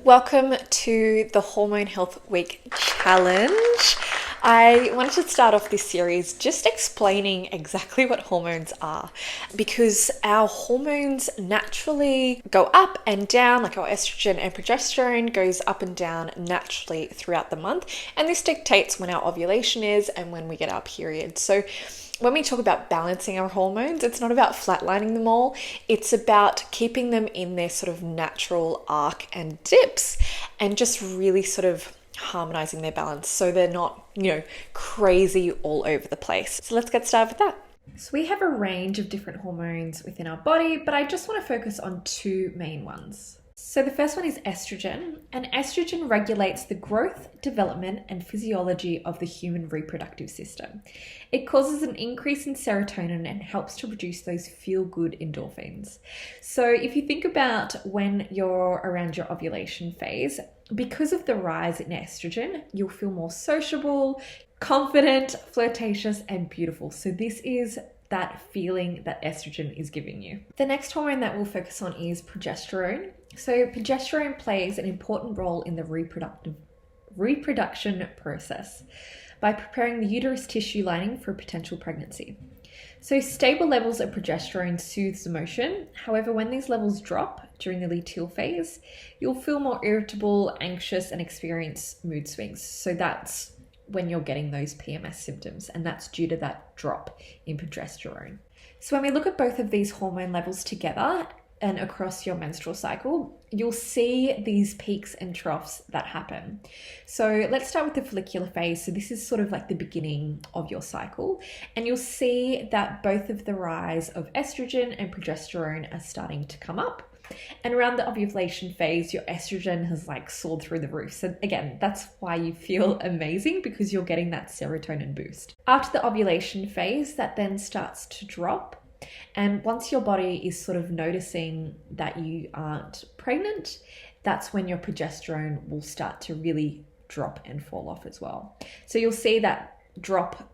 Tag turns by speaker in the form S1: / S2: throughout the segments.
S1: Welcome to the Hormone Health Week Challenge. I wanted to start off this series just explaining exactly what hormones are, because our hormones naturally go up and down, like our estrogen and progesterone goes up and down naturally throughout the month, and this dictates when our ovulation is and when we get our period. So when we talk about balancing our hormones, it's not about flatlining them all. It's about keeping them in their sort of natural arc and dips and just really sort of harmonizing their balance so they're not, crazy all over the place. So let's get started with that. So we have a range of different hormones within our body, but I just want to focus on two main ones. So the first one is estrogen, and estrogen regulates the growth, development, and physiology of the human reproductive system. It causes an increase in serotonin and helps to produce those feel-good endorphins. So if you think about when you're around your ovulation phase, because of the rise in estrogen, you'll feel more sociable, confident, flirtatious, and beautiful. So this is that feeling that estrogen is giving you. The next hormone that we'll focus on is progesterone. So progesterone plays an important role in the reproduction process by preparing the uterus tissue lining for a potential pregnancy. So stable levels of progesterone soothes emotion. However, when these levels drop during the luteal phase, you'll feel more irritable, anxious, and experience mood swings. So that's when you're getting those PMS symptoms, and that's due to that drop in progesterone. So when we look at both of these hormone levels together and across your menstrual cycle, you'll see these peaks and troughs that happen. So let's start with the follicular phase. So this is sort of like the beginning of your cycle, and you'll see that both of the rise of estrogen and progesterone are starting to come up. And around the ovulation phase, your estrogen has soared through the roof. So again, that's why you feel amazing, because you're getting that serotonin boost. After the ovulation phase, that then starts to drop. And once your body is sort of noticing that you aren't pregnant, that's when your progesterone will start to really drop and fall off as well. So you'll see that drop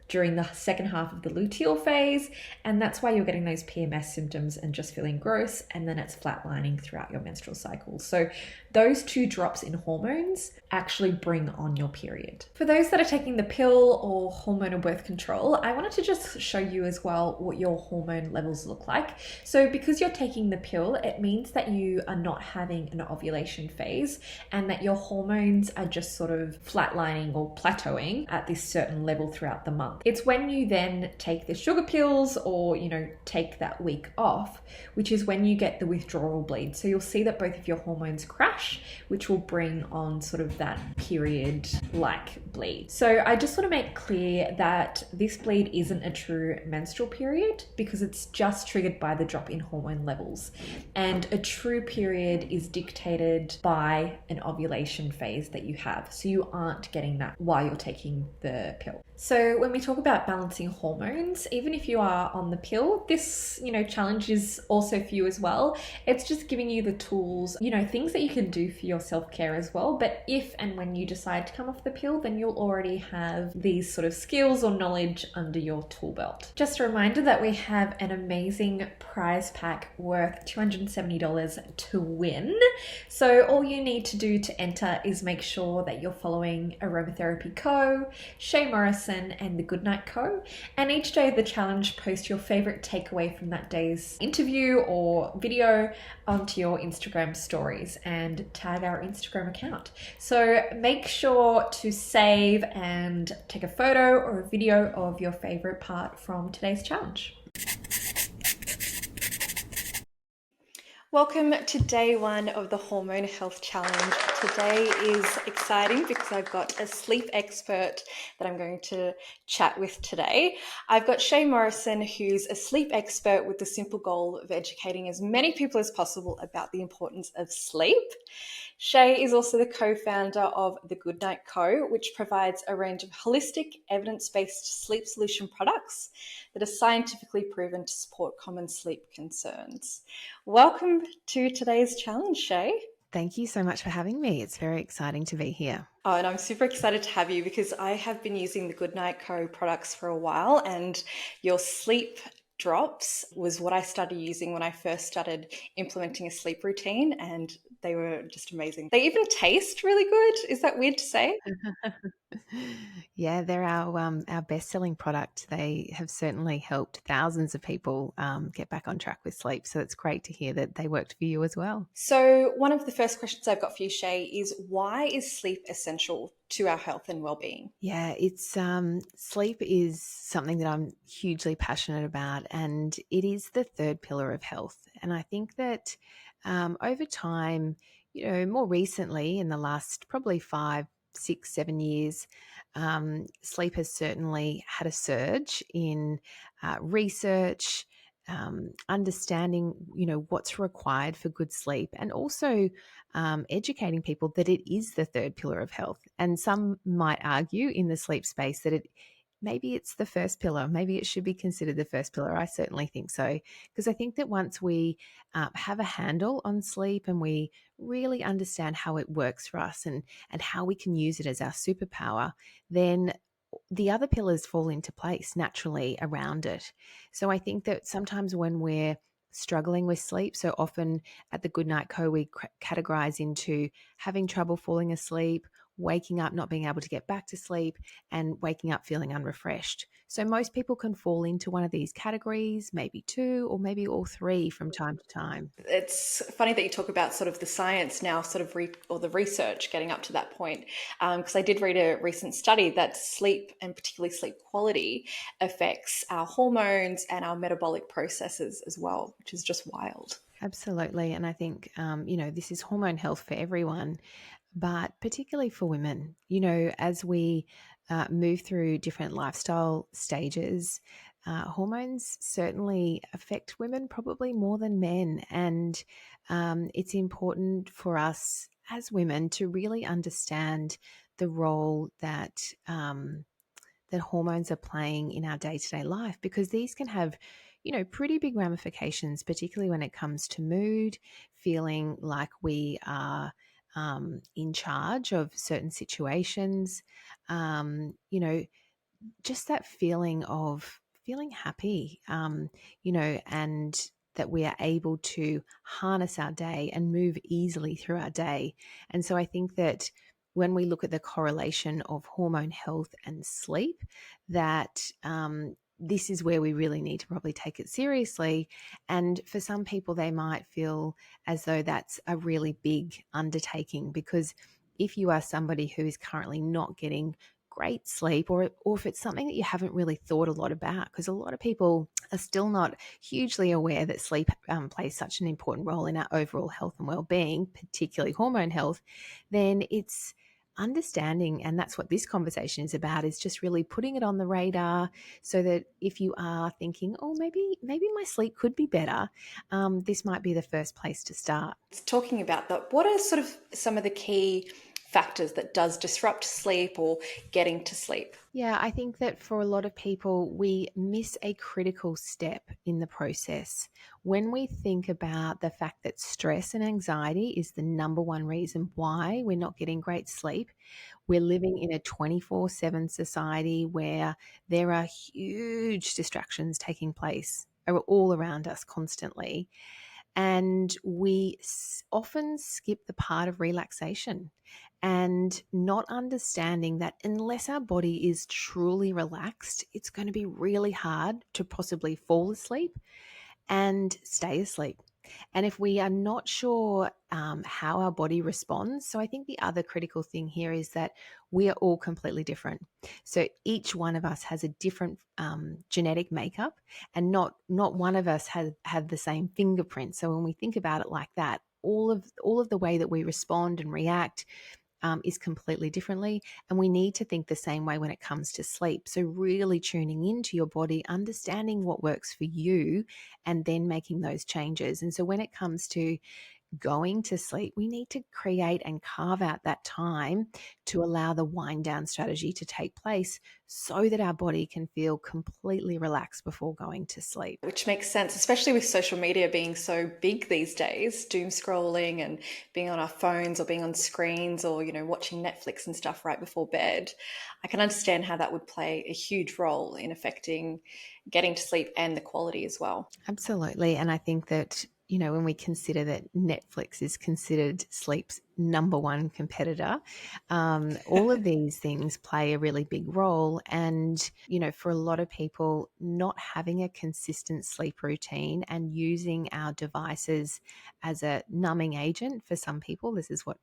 S1: during the second half of the luteal phase, and that's why you're getting those PMS symptoms and just feeling gross, and then it's flatlining throughout your menstrual cycle. So those two drops in hormones actually bring on your period. For those that are taking the pill or hormonal birth control, I wanted to just show you as well what your hormone levels look like. So because you're taking the pill, it means that you are not having an ovulation phase and that your hormones are just sort of flatlining or plateauing at this certain level throughout the month. It's when you then take the sugar pills or, take that week off, which is when you get the withdrawal bleed. So you'll see that both of your hormones crash, which will bring on sort of that period-like bleed. So I just want to make clear that this bleed isn't a true menstrual period, because it's just triggered by the drop in hormone levels. And a true period is dictated by an ovulation phase that you have. So you aren't getting that while you're taking the pill. So when we talk about balancing hormones, even if you are on the pill, this, challenge is also for you as well. It's just giving you the tools, things that you can do for your self-care as well. But if and when you decide to come off the pill, then you'll already have these sort of skills or knowledge under your tool belt. Just a reminder that we have an amazing prize pack worth $270 to win. So all you need to do to enter is make sure that you're following Aromatherapy Co., Shea Morrison, and the Goodnight Co. And each day of the challenge, post your favorite takeaway from that day's interview or video onto your Instagram stories and tag our Instagram account. So make sure to save and take a photo or a video of your favorite part from today's challenge. Welcome to day one of the Hormone Health Challenge. Today is exciting because I've got a sleep expert that I'm going to chat with today. I've got Shea Morrison, who's a sleep expert with the simple goal of educating as many people as possible about the importance of sleep. Shea is also the co-founder of the Goodnight Co., which provides a range of holistic, evidence-based sleep solution products that are scientifically proven to support common sleep concerns. Welcome to today's challenge, Shea.
S2: Thank you so much for having me. It's very exciting to be here.
S1: Oh, and I'm super excited to have you because I have been using the Goodnight Co. products for a while, and your sleep drops was what I started using when I first started implementing a sleep routine, and
S3: they were just amazing. They even taste really good. Is that weird to say?
S2: Yeah, they're our best-selling product. They have certainly helped thousands of people get back on track with sleep. So it's great to hear that they worked for you as well.
S3: So, one of the first questions I've got for you, Shay, is why is sleep essential to our health and well-being?
S2: Yeah, it's sleep is something that I'm hugely passionate about, and it is the third pillar of health. And I think that over time, more recently in the last probably 5, 6, 7 years, sleep has certainly had a surge in research. Understanding, what's required for good sleep, and also educating people that it is the third pillar of health. And some might argue in the sleep space that maybe it's the first pillar. Maybe it should be considered the first pillar. I certainly think so, because I think that once we have a handle on sleep and we really understand how it works for us and how we can use it as our superpower, then the other pillars fall into place naturally around it. So I think that sometimes when we're struggling with sleep, so often at the Goodnight Co, we categorize into having trouble falling asleep, waking up not being able to get back to sleep, and waking up feeling unrefreshed. So most people can fall into one of these categories, maybe two, or maybe all three from time to time.
S3: It's funny that you talk about sort of the science now, sort of or the research getting up to that point, because I did read a recent study that sleep, and particularly sleep quality, affects our hormones and our metabolic processes as well, which is just wild.
S2: Absolutely. And I think, this is hormone health for everyone, but particularly for women. As we move through different lifestyle stages, hormones certainly affect women probably more than men. And it's important for us as women to really understand the role that hormones are playing in our day-to-day life, because these can have pretty big ramifications, particularly when it comes to mood, feeling like we are in charge of certain situations, just that feeling of feeling happy, and that we are able to harness our day and move easily through our day. And so I think that when we look at the correlation of hormone health and sleep, that this is where we really need to probably take it seriously. And for some people, they might feel as though that's a really big undertaking, because if you are somebody who is currently not getting great sleep, or if it's something that you haven't really thought a lot about, because a lot of people are still not hugely aware that sleep plays such an important role in our overall health and well-being, particularly hormone health, then it's understanding, and that's what this conversation is about, is just really putting it on the radar, so that if you are thinking, oh, maybe my sleep could be better, this might be the first place to start.
S3: Talking about that, what are sort of some of the key factors that does disrupt sleep or getting to sleep?
S2: Yeah, I think that for a lot of people, we miss a critical step in the process. When we think about the fact that stress and anxiety is the number one reason why we're not getting great sleep, we're living in a 24/7 society where there are huge distractions taking place all around us constantly. And we often skip the part of relaxation, and not understanding that unless our body is truly relaxed, it's going to be really hard to possibly fall asleep and stay asleep. And if we are not sure how our body responds, so I think the other critical thing here is that we are all completely different. So each one of us has a different genetic makeup, and not one of us have the same fingerprint. So when we think about it like that, all of the way that we respond and react is completely differently. And we need to think the same way when it comes to sleep. So really tuning into your body, understanding what works for you, and then making those changes. And so when it comes to going to sleep, we need to create and carve out that time to allow the wind down strategy to take place, so that our body can feel completely relaxed before going to sleep.
S3: Which makes sense, especially with social media being so big these days, doom scrolling and being on our phones or being on screens, or, watching Netflix and stuff right before bed. I can understand how that would play a huge role in affecting getting to sleep and the quality as well.
S2: Absolutely. And I think that, when we consider that Netflix is considered sleep's number one competitor, all of these things play a really big role. And, for a lot of people, not having a consistent sleep routine and using our devices as a numbing agent for some people, this is what,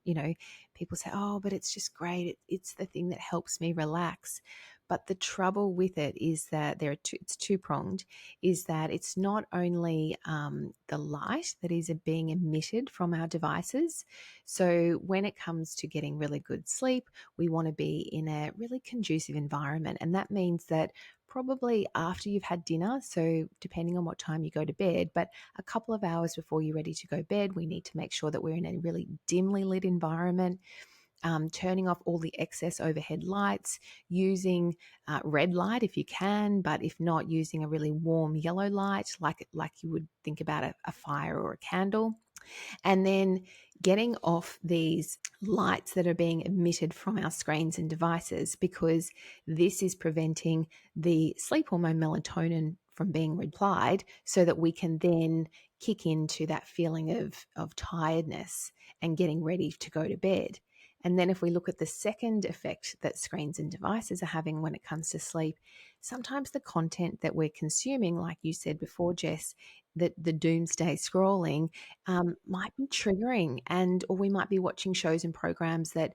S2: people say, oh, but it's just great. It's the thing that helps me relax. But the trouble with it is that it's two-pronged, is that it's not only the light that is being emitted from our devices. So when it comes to getting really good sleep, we want to be in a really conducive environment. And that means that probably after you've had dinner, so depending on what time you go to bed, but a couple of hours before you're ready to go to bed, we need to make sure that we're in a really dimly lit environment. Turning off all the excess overhead lights, using red light if you can, but if not, using a really warm yellow light like you would think about a fire or a candle. And then getting off these lights that are being emitted from our screens and devices, because this is preventing the sleep hormone melatonin from being replied, so that we can then kick into that feeling of tiredness and getting ready to go to bed. And then if we look at the second effect that screens and devices are having when it comes to sleep, sometimes the content that we're consuming, like you said before, Jess, that the doomsday scrolling might be triggering, or we might be watching shows and programs that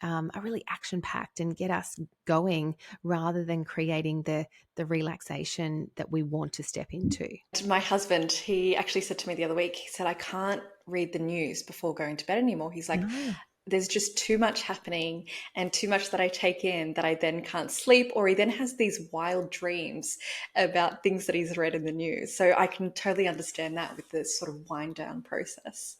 S2: are really action-packed and get us going, rather than creating the relaxation that we want to step into.
S3: My husband, he actually said to me the other week, he said, I can't read the news before going to bed anymore. He's like,
S2: No.
S3: there's just too much happening and too much that I take in that I then can't sleep, or he then has these wild dreams about things that he's read in the news. So I can totally understand that with the sort of wind down process.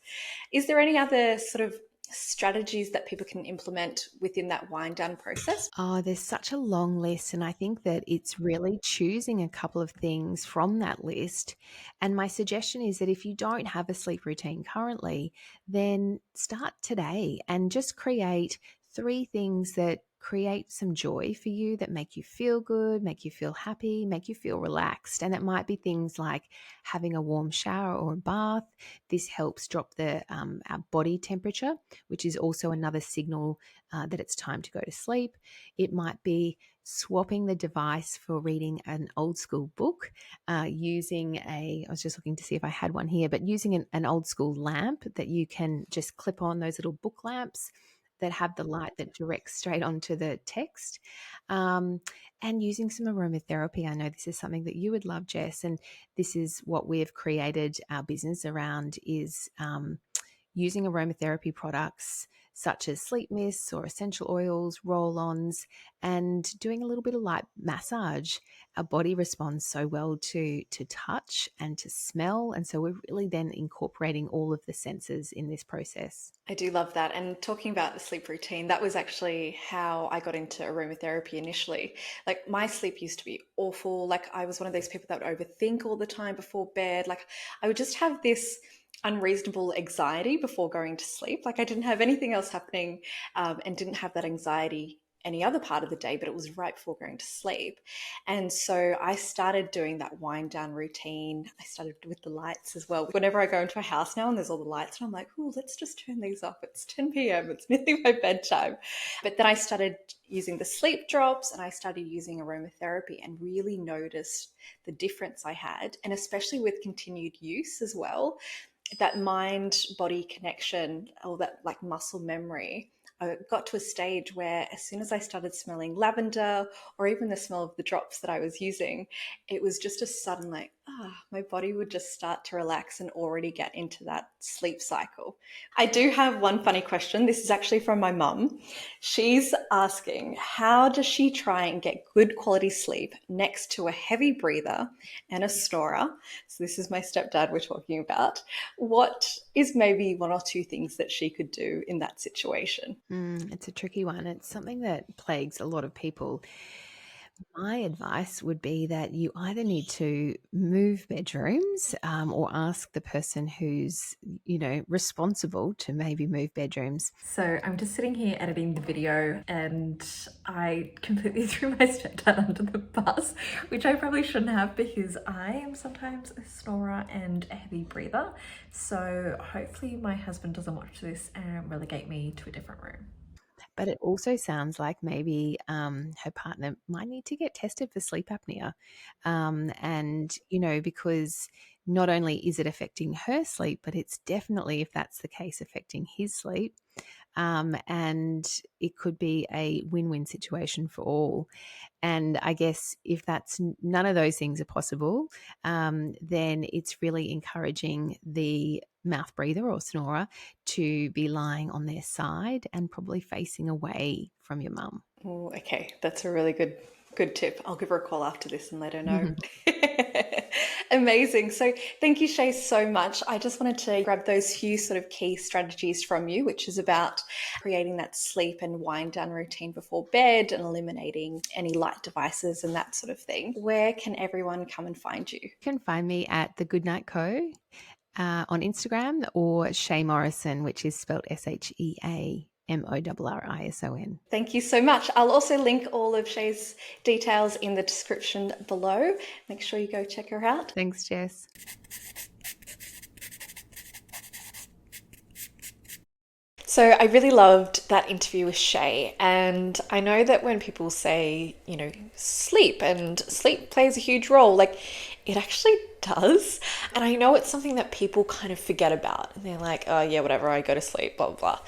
S3: Is there any other sort of strategies that people can implement within that wind down process?
S2: Oh, there's such a long list, and I think that it's really choosing a couple of things from that list. And my suggestion is that if you don't have a sleep routine currently, then start today and just create 3 things that create some joy for you, that make you feel good, make you feel happy, make you feel relaxed. And it might be things like having a warm shower or a bath. This helps drop our body temperature, which is also another signal that it's time to go to sleep. It might be swapping the device for reading an old school book, I was just looking to see if I had one here, but using an old school lamp that you can just clip on, those little book lamps that have the light that directs straight onto the text, and using some aromatherapy. I know this is something that you would love, Jess, and this is what we have created our business around, is using aromatherapy products such as sleep mists or essential oils, roll-ons, and doing a little bit of light massage. Our body responds so well to touch and to smell, and so we're really then incorporating all of the senses in this process.
S3: I do love that. And talking about the sleep routine, that was actually how I got into aromatherapy initially. Like, my sleep used to be awful. Like, I was one of those people that would overthink all the time before bed. Like, I would just have this unreasonable anxiety before going to sleep. Like, I didn't have anything else happening, and didn't have that anxiety any other part of the day, but it was right before going to sleep. And so I started doing that wind down routine. I started with the lights as well. Whenever I go into a house now and there's all the lights, and I'm like, oh, let's just turn these off. It's 10 p.m. It's nearly my bedtime. But then I started using the sleep drops, and I started using aromatherapy, and really noticed the difference I had. And especially with continued use as well, that mind body connection, or that like muscle memory, I got to a stage where as soon as I started smelling lavender, or even the smell of the drops that I was using, it was just a sudden like, my body would just start to relax and already get into that sleep cycle. I do have one funny question. This is actually from my mum. She's asking, how does she try and get good quality sleep next to a heavy breather and a snorer? So this is my stepdad we're talking about. What is maybe 1 or 2 things that she could do in that situation?
S2: It's a tricky one. It's something that plagues a lot of people. My advice would be that you either need to move bedrooms or ask the person who's, responsible to maybe move bedrooms.
S1: So I'm just sitting here editing the video and I completely threw my stepdad under the bus, which I probably shouldn't have because I am sometimes a snorer and a heavy breather. So hopefully my husband doesn't watch this and relegate me to a different room.
S2: But it also sounds like maybe her partner might need to get tested for sleep apnea. Because not only is it affecting her sleep, but it's definitely, if that's the case, affecting his sleep. And it could be a win-win situation for all. And I guess if none of those things are possible, then it's really encouraging the mouth breather or snorer to be lying on their side and probably facing away from your mum.
S3: Oh, okay. That's a really good tip. I'll give her a call after this and let her know. Amazing. So thank you, Shea, so much. I just wanted to grab those few sort of key strategies from you, which is about creating that sleep and wind down routine before bed and eliminating any light devices and that sort of thing. Where can everyone come and find you?
S2: You can find me at the Goodnight Co. On Instagram, or Shea Morrison, which is spelled SheaMorrison.
S3: Thank you so much. I'll also link all of Shea's details in the description below. Make sure you go check her out.
S2: Thanks, Jess.
S3: So I really loved that interview with Shea, and I know that when people say, sleep and sleep plays a huge role, like it actually does. And I know it's something that people kind of forget about. And they're like, oh yeah, whatever, I go to sleep, blah, blah, blah.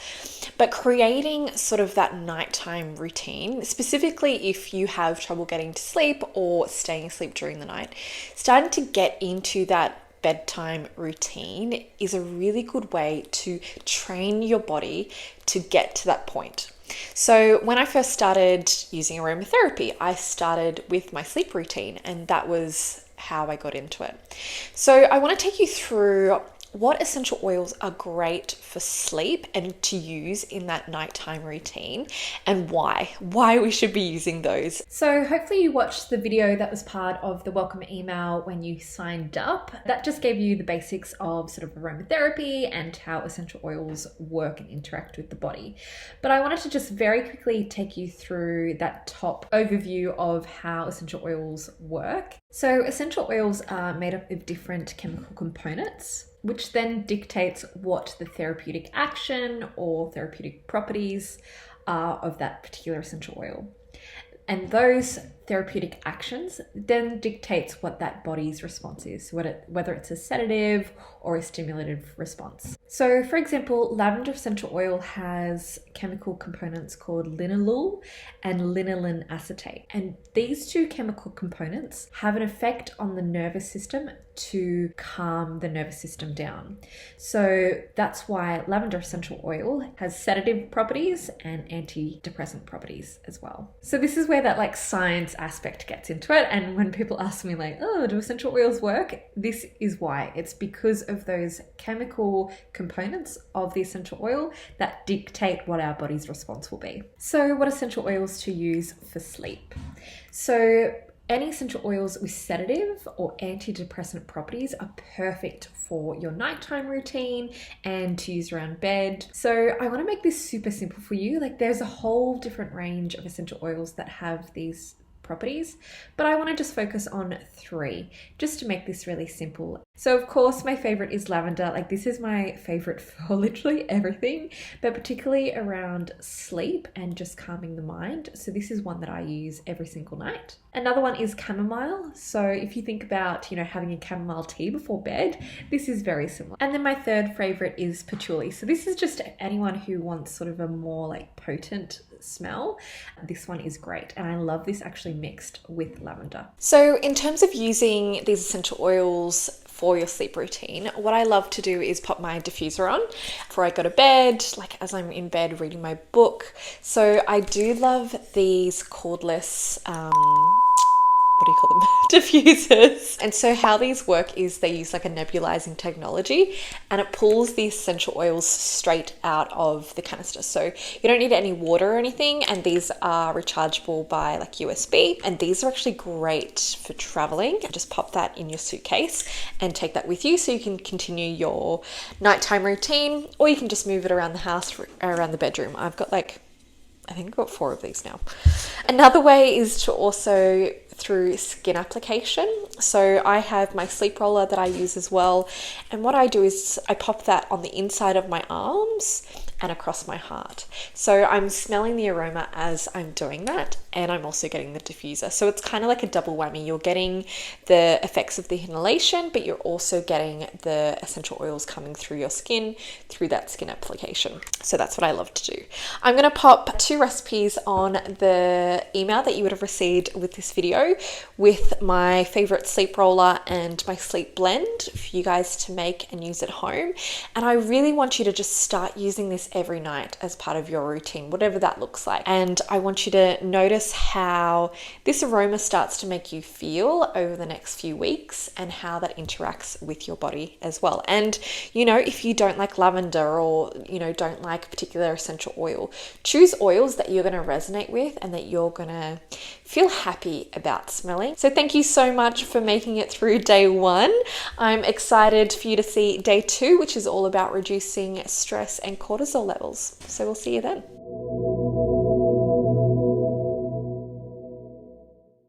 S3: But creating sort of that nighttime routine, specifically if you have trouble getting to sleep or staying asleep during the night, starting to get into that bedtime routine is a really good way to train your body to get to that point. So when I first started using aromatherapy, I started with my sleep routine, and that was how I got into it. So I want to take you through what essential oils are great for sleep and to use in that nighttime routine, and why we should be using those.
S1: So hopefully you watched the video that was part of the welcome email when you signed up. That just gave you the basics of sort of aromatherapy and how essential oils work and interact with the body. But I wanted to just very quickly take you through that top overview of how essential oils work. So essential oils are made up of different chemical components, which then dictates what the therapeutic action or therapeutic properties are of that particular essential oil. And those therapeutic actions then dictates what that body's response is, whether it's a sedative or a stimulative response. So for example, lavender essential oil has chemical components called linalool and linolene acetate. And these two chemical components have an effect on the nervous system to calm the nervous system down. So that's why lavender essential oil has sedative properties and antidepressant properties as well. So this is where that like science aspect gets into it. And when people ask me like, oh, do essential oils work? This is why. It's because of those chemical components of the essential oil that dictate what our body's response will be. So what essential oils to use for sleep? So any essential oils with sedative or antidepressant properties are perfect for your nighttime routine and to use around bed. So I want to make this super simple for you. Like there's a whole different range of essential oils that have these properties, but I want to just focus on 3 just to make this really simple. So of course my favorite is lavender. Like this is my favorite for literally everything, but particularly around sleep and just calming the mind. So this is one that I use every single night. Another one is chamomile. So if you think about, having a chamomile tea before bed, this is very similar. And then my third favorite is patchouli. So this is just anyone who wants sort of a more like potent smell. This one is great. And I love this actually mixed with lavender.
S3: So in terms of using these essential oils for your sleep routine, what I love to do is pop my diffuser on before I go to bed, like as I'm in bed reading my book. So I do love these cordless, what do you call them? Diffusers. And so how these work is they use like a nebulizing technology, and it pulls the essential oils straight out of the canister. So you don't need any water or anything, and these are rechargeable by like USB, and these are actually great for traveling. Just pop that in your suitcase and take that with you so you can continue your nighttime routine, or you can just move it around the house, around the bedroom. I think I've got 4 of these now. Another way is to also through skin application. So I have my sleep roller that I use as well. And what I do is I pop that on the inside of my arms and across my heart. So I'm smelling the aroma as I'm doing that, and I'm also getting the diffuser. So it's kind of like a double whammy. You're getting the effects of the inhalation, but you're also getting the essential oils coming through your skin through that skin application. So that's what I love to do. I'm going to pop 2 recipes on the email that you would have received with this video, with my favorite sleep roller and my sleep blend for you guys to make and use at home. And I really want you to just start using this every night as part of your routine, whatever that looks like. And I want you to notice how this aroma starts to make you feel over the next few weeks, and how that interacts with your body as well. And you know, if you don't like lavender, or you know, don't like a particular essential oil, choose oils that you're going to resonate with and that you're going to feel happy about smelling. So thank you so much for making it through day 1. I'm excited for you to see day 2, which is all about reducing stress and cortisol levels. So we'll see you then.